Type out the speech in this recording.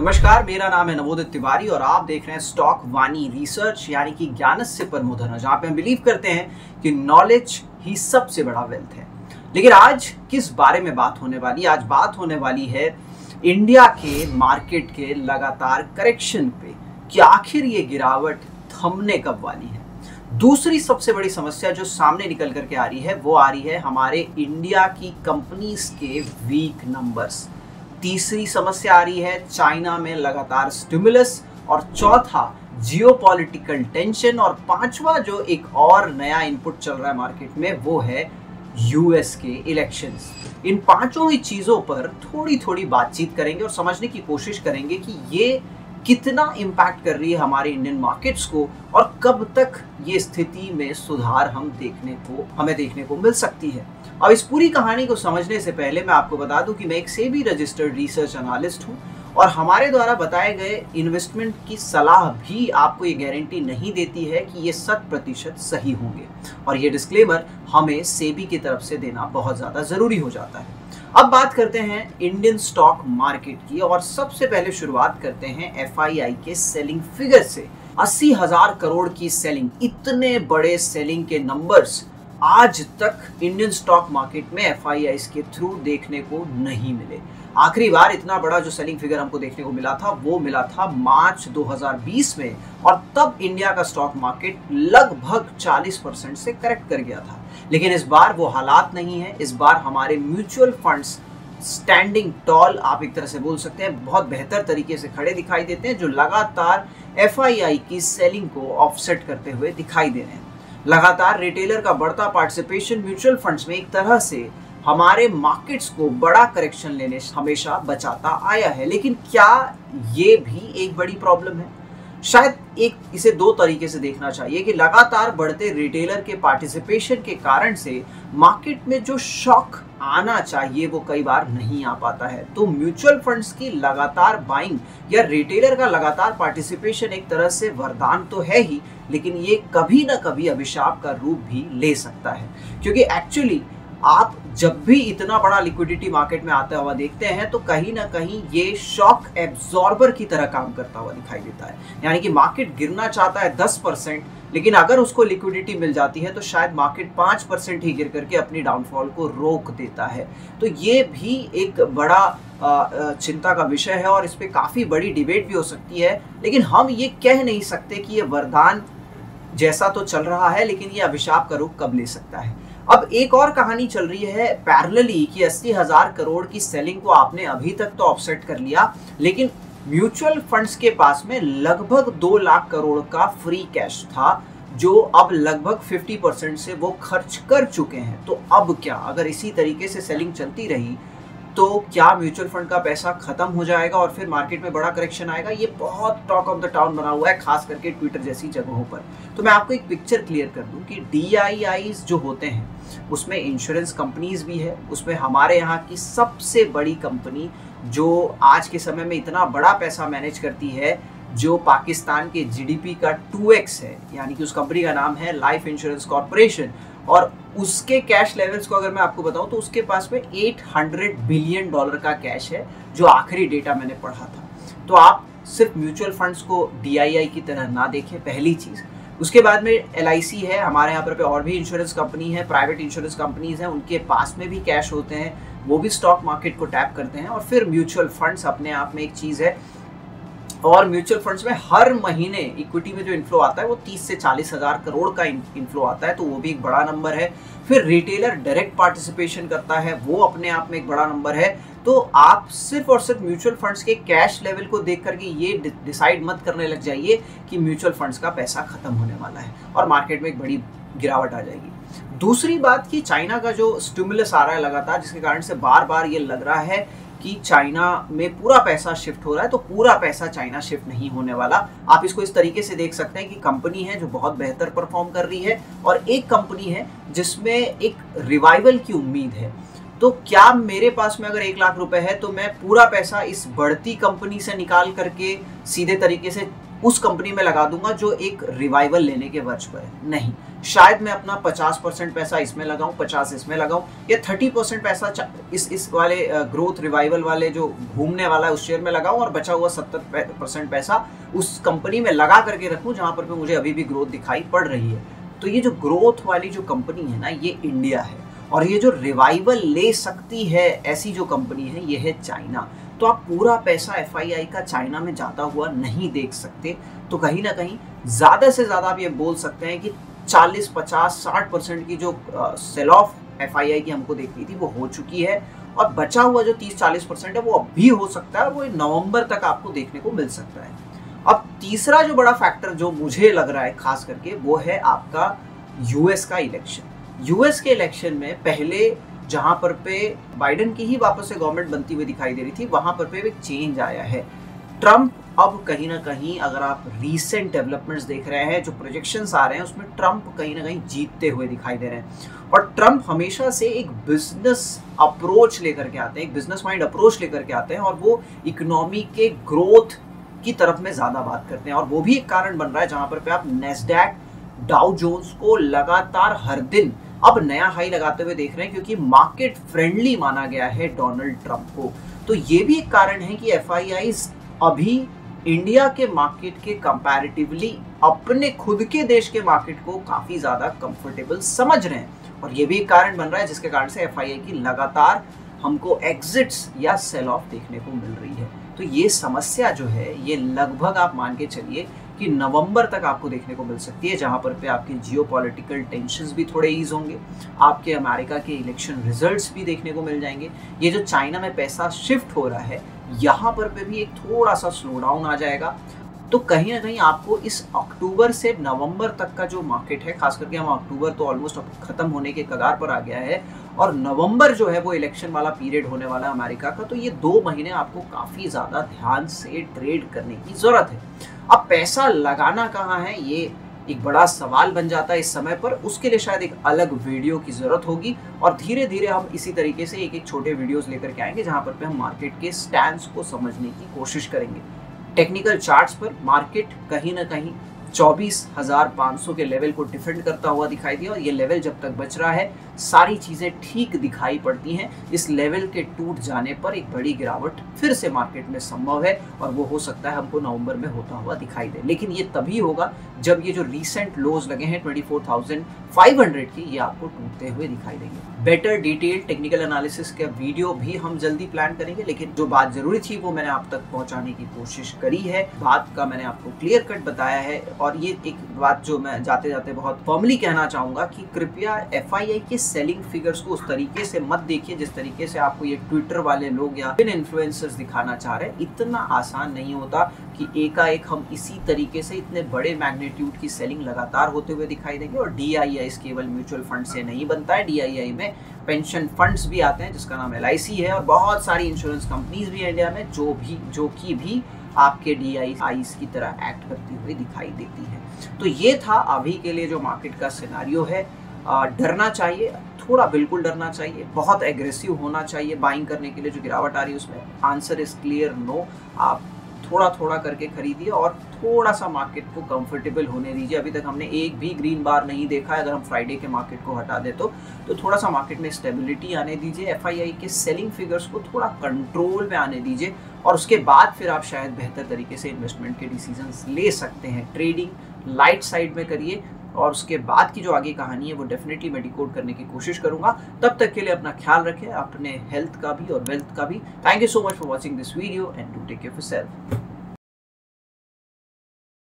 नमस्कार, मेरा नाम है नवोदित तिवारी और आप देख रहे हैं स्टॉक वाणी रिसर्च यानी कि ज्ञानस्य परमो धनः, जहां पे हम बिलीव करते हैं कि नॉलेज ही सबसे बड़ा वेल्थ है। लेकिन आज किस बारे में बात होने वाली है? आज बात होने वाली है इंडिया के मार्केट के लगातार करेक्शन पे कि आखिर ये गिरावट थमने कब वाली है। दूसरी सबसे बड़ी समस्या जो सामने निकल करके आ रही है वो आ रही है हमारे इंडिया की कंपनीज के वीक नंबर्स। तीसरी समस्या आ रही है चाइना में लगातार स्टिमुलस, और चौथा जियोपॉलिटिकल टेंशन, और पांचवा जो एक और नया इनपुट चल रहा है मार्केट में वो है यूएस के इलेक्शंस। इन पांचों ही चीजों पर थोड़ी थोड़ी बातचीत करेंगे और समझने की कोशिश करेंगे कि ये कितना इम्पैक्ट कर रही है हमारे इंडियन मार्केट्स को और कब तक ये स्थिति में सुधार हमें देखने को मिल सकती है। अब इस पूरी कहानी को समझने से पहले मैं आपको बता दूं कि मैं एक सेबी रजिस्टर्ड रिसर्च एनालिस्ट हूं और हमारे द्वारा बताए गए इन्वेस्टमेंट की सलाह भी आपको ये गारंटी नहीं देती है कि ये 100% सही होंगे, और ये डिस्क्लेमर हमें सेबी की तरफ से देना बहुत ज़्यादा ज़रूरी हो जाता है। अब बात करते हैं इंडियन स्टॉक मार्केट की और सबसे पहले शुरुआत करते हैं एफआईआई के सेलिंग फिगर से। 80,000 करोड़ की सेलिंग, इतने बड़े सेलिंग के नंबर्स आज तक इंडियन स्टॉक मार्केट में एफआईआई के थ्रू देखने को नहीं मिले। आखिरी बार इतना बड़ा जो सेलिंग फिगर हमको देखने को मिला था वो मिला था मार्च 2020 में, और तब इंडिया का स्टॉक मार्केट लगभग 40% से करेक्ट कर गया था। लेकिन इस बार वो हालात नहीं है। इस बार हमारे म्यूचुअल फंड्स स्टैंडिंग टॉल, आप एक तरह से बोल सकते हैं, बहुत बेहतर तरीके से खड़े दिखाई देते हैं, जो लगातार एफआईआई की सेलिंग को ऑफसेट करते हुए दिखाई दे रहे हैं। लगातार रिटेलर का बढ़ता पार्टिसिपेशन म्यूचुअल फंड्स में एक तरह से हमारे मार्केट्स को बड़ा करेक्शन लेने हमेशा बचाता आया है। लेकिन क्या ये भी एक बड़ी प्रॉब्लम है? शायद इसे दो तरीके से देखना चाहिए कि लगातार बढ़ते रिटेलर के पार्टिसिपेशन के कारण से मार्केट में जो शॉक आना चाहिए वो कई बार नहीं आ पाता है। तो म्यूचुअल फंड्स की लगातार बाइंग या रिटेलर का लगातार पार्टिसिपेशन एक तरह से वरदान तो है ही, लेकिन ये कभी ना कभी अभिशाप का रूप भी ले सकता है, क्योंकि एक्चुअली आप जब भी इतना बड़ा लिक्विडिटी मार्केट में आता हुआ देखते हैं तो कहीं ना कहीं ये शॉक एब्जॉर्बर की तरह काम करता हुआ दिखाई देता है। यानी कि मार्केट गिरना चाहता है 10%, लेकिन अगर उसको लिक्विडिटी मिल जाती है तो शायद मार्केट 5% ही गिर करके अपनी डाउनफॉल को रोक देता है। तो ये भी एक बड़ा चिंता का विषय है और इस पर काफ़ी बड़ी डिबेट भी हो सकती है। लेकिन हम ये कह नहीं सकते कि ये वरदान जैसा तो चल रहा है, लेकिन ये अभिशाप का रूप कब ले सकता है। अब एक और कहानी चल रही है पैरेलली कि 80,000 करोड़ की सेलिंग को आपने अभी तक तो ऑफसेट कर लिया, लेकिन म्यूचुअल फंड्स के पास में लगभग 2 लाख करोड़ का फ्री कैश था, जो अब लगभग 50% से वो खर्च कर चुके हैं। तो अब क्या, अगर इसी तरीके से सेलिंग चलती रही तो क्या म्यूचुअल फंड का पैसा खत्म हो जाएगा और फिर मार्केट में बड़ा करेक्शन आएगा? ये बहुत टॉक ऑफ द टाउन बना हुआ है, खास करके ट्विटर जैसी जगहों पर। तो मैं आपको एक पिक्चर क्लियर कर दूं कि DIIs जो होते हैं उसमें इंश्योरेंस कंपनीज भी है, उसमें हमारे यहाँ की सबसे बड़ी कंपनी जो आज के समय में इतना बड़ा पैसा मैनेज करती है, जो पाकिस्तान के GDP का 2x है, यानी कि उस कंपनी का नाम है लाइफ इंश्योरेंस कॉर्पोरेशन, और उसके कैश लेवल्स को अगर मैं आपको बताऊं तो उसके पास में $800 बिलियन का कैश है, जो आखिरी डेटा मैंने पढ़ा था। तो आप सिर्फ म्यूचुअल फंड्स को DII की तरह ना देखें, पहली चीज़। उसके बाद में LIC है, हमारे यहाँ पर और भी इंश्योरेंस कंपनी है, प्राइवेट इंश्योरेंस कंपनीज हैं, उनके पास में भी कैश होते हैं, वो भी स्टॉक मार्केट को टैप करते हैं। और फिर म्यूचुअल फंड्स अपने आप में एक चीज़ है, और म्यूचुअल फंड्स में हर महीने इक्विटी में जो इन्फ्लो आता है वो 30 से 40,000 करोड़ का इन्फ्लो आता है, तो वो भी एक बड़ा नंबर है। फिर रिटेलर डायरेक्ट पार्टिसिपेशन करता है, वो अपने आप में एक बड़ा नंबर है। तो आप सिर्फ और सिर्फ म्यूचुअल फंड्स के कैश लेवल को देख करके ये डिसाइड मत करने लग जाइए कि म्यूचुअल फंड्स का पैसा खत्म होने वाला है और मार्केट में एक बड़ी गिरावट आ जाएगी। दूसरी बात कि चाइना का जो स्टिमुलस आ रहा है लगातार, जिसके कारण से बार बार ये लग रहा है कि चाइना में पूरा पैसा शिफ्ट हो रहा है, तो पूरा पैसा चाइना शिफ्ट नहीं होने वाला। आप इसको इस तरीके से देख सकते हैं कि कंपनी है जो बहुत बेहतर परफॉर्म कर रही है और एक कंपनी है जिसमें एक रिवाइवल की उम्मीद है। तो क्या मेरे पास में अगर 1 लाख रुपए है तो मैं पूरा पैसा इस बढ़ती कंपनी से निकाल करके सीधे तरीके से उस कंपनी में लगा दूंगा जो एक रिवाइवल लेने के वर्ष पर है? नहीं, शायद मैं अपना 50% पैसा इसमें लगाऊं, 50 इसमें लगाऊं, या 30% पैसा इस वाले ग्रोथ रिवाइवल वाले जो घूमने वाला है उस शेयर में लगाऊं, और बचा हुआ 70% पैसा उस कंपनी में लगा करके रखूं जहां पर मुझे अभी भी ग्रोथ दिखाई पड़ रही है। तो ये जो ग्रोथ वाली जो कंपनी है ना, ये इंडिया है, और ये जो रिवाइवल ले सकती है ऐसी जो कंपनी है ये है चाइना। तो आप पूरा पैसा एफआईआई का चाइना में जाता हुआ नहीं देख सकते। तो कहीं ना कहीं ज़्यादा से ज़्यादा आप ये बोल सकते हैं कि 40, 50, 60% की जो सेल ऑफ एफआईआई की हमको देखनी थी वो हो चुकी है, और बचा हुआ जो 30-40% है वो अब भी हो सकता है, वो नवंबर तक आपको देखने को मिल सकता है। अब तीसरा जो बड़ा फैक्टर जो मुझे लग रहा है खास करके, वो है आपका यूएस का इलेक्शन। यूएस के इलेक्शन में पहले जहां पर पे बाइडेन की ही वापस से गवर्नमेंट बनती हुई दिखाई दे रही थी, वहां पर पे एक चेंज आया है। ट्रम्प अब कहीं ना कहीं, अगर आप रीसेंट डेवलपमेंट्स देख रहे हैं, जो प्रोजेक्शंस आ रहे हैं उसमें ट्रम्प कहीं ना कहीं जीतते हुए दिखाई दे रहे हैं। और ट्रम्प हमेशा से एक बिजनेस अप्रोच लेकर के आते हैं, एक बिजनेस माइंड अप्रोच लेकर के आते हैं, और वो इकोनॉमी के ग्रोथ की तरफ में ज़्यादा बात करते हैं। और वो भी एक कारण बन रहा है जहां पर पे आप नेस्डैक, डाउ जोन्स को लगातार हर दिन अब नया हाई लगाते हुए देख रहे हैं, क्योंकि मार्केट फ्रेंडली माना गया है डोनाल्ड ट्रंप को। तो ये भी एक कारण है कि एफआईआईज अभी इंडिया के मार्केट के कंपैरेटिवली अपने खुद के देश के मार्केट को काफी ज्यादा कंफर्टेबल समझ रहे हैं, और ये भी एक कारण बन रहा है जिसके कारण से एफआईआई की लगातार हमको एग्जिट्स या सेल ऑफ देखने को मिल रही है। तो ये समस्या जो है ये लगभग आप मान के चलिए कि नवंबर तक आपको देखने को मिल सकती है, जहां पर पे आपके जियोपॉलिटिकल टेंशंस भी थोड़े ईज होंगे, आपके अमेरिका के इलेक्शन रिजल्ट्स भी देखने को मिल जाएंगे। ये जो चाइना में पैसा शिफ्ट हो रहा है, यहाँ पर पे भी एक थोड़ा सा स्लो डाउन आ जाएगा। तो कहीं ना कहीं आपको इस अक्टूबर से नवंबर तक का जो मार्केट है, खास करके हम अक्टूबर तो ऑलमोस्ट खत्म होने के कगार पर आ गया है, और नवंबर जो है वो इलेक्शन वाला पीरियड होने वाला है अमेरिका का। तो ये 2 महीने आपको काफी ज्यादा ध्यान से ट्रेड करने की जरूरत है। अब पैसा लगाना कहाँ है, ये एक बड़ा सवाल बन जाता है इस समय पर। उसके लिए शायद एक अलग वीडियो की जरूरत होगी, और धीरे धीरे हम इसी तरीके से एक एक छोटे वीडियोस लेकर के आएंगे जहां पर हम मार्केट के स्टैंड्स को समझने की कोशिश करेंगे। टेक्निकल चार्ट्स पर मार्केट कहीं ना कहीं 24,500 के लेवल को डिफेंड करता हुआ दिखाई दिया, और ये लेवल जब तक बच रहा है सारी चीज़ें ठीक दिखाई पड़ती हैं। इस लेवल के टूट जाने पर एक बड़ी गिरावट फिर से मार्केट में संभव है, और वो हो सकता है हमको नवंबर में होता हुआ दिखाई दे। लेकिन ये तभी होगा जब ये जो रीसेंट लोज लगे हैं 24,500 की, ये आपको टूटते हुए दिखाई देंगे। बेटर डिटेल टेक्निकल एनालिसिस का वीडियो भी हम जल्दी प्लान करेंगे, लेकिन जो बात जरूरी थी वो मैंने आप तक पहुंचाने की कोशिश करी है। बात का मैंने आपको क्लियर कट बताया है, और ये एक बात जो मैं जाते जाते बहुत फॉर्मली कहना चाहूंगा कि कृपया एफआईआई के सेलिंग फिगर्स को उस तरीके से मत देखिए जिस तरीके से आपको ये ट्विटर वाले लोग या इन्फ्लुएंसर्स दिखाना चाह रहे हैं। इतना आसान नहीं होता कि एकाएक हम इसी तरीके से इतने बड़े मैग्नीट्यूड की सेलिंग लगातार होते हुए दिखाई देंगे। और डीआईआई केवल म्यूचुअल फंड से नहीं बनता है, डीआईआई में पेंशन फंड्स भी आते हैं जिसका नाम एलआईसी है, और बहुत सारी इंश्योरेंस कंपनीज भी इंडिया में जो कि भी आपके डीआईआईस की तरह एक्ट करती हुई दिखाई देती है। तो ये था अभी के लिए जो मार्केट का सिनारियो है। डरना चाहिए, थोड़ा बिल्कुल डरना चाहिए, बहुत एग्रेसिव होना चाहिए बाइंग करने के लिए जो गिरावट आ रही है उसमें? Answer is clear no. आप थोड़ा थोड़ा करके खरीदिए और थोड़ा सा मार्केट को कंफर्टेबल होने दीजिए। अभी तक हमने एक भी ग्रीन बार नहीं देखा है, अगर हम फ्राइडे के मार्केट को हटा दे तो थोड़ा सा मार्केट में स्टेबिलिटी आने दीजिए। एफआईआई के सेलिंग फिगर्स को थोड़ा कंट्रोल में आने दीजिए, और उसके बाद फिर आप शायद बेहतर तरीके से इन्वेस्टमेंट के डिसीजंस ले सकते हैं। ट्रेडिंग लाइट साइड में करिए, और उसके बाद की जो आगे कहानी है वो डेफिनेटली मैं डिकोड करने की कोशिश करूंगा। तब तक के लिए अपना ख्याल रखें, अपने हेल्थ का भी और वेल्थ का भी। Thank you so much for watching this video and do take care of yourself.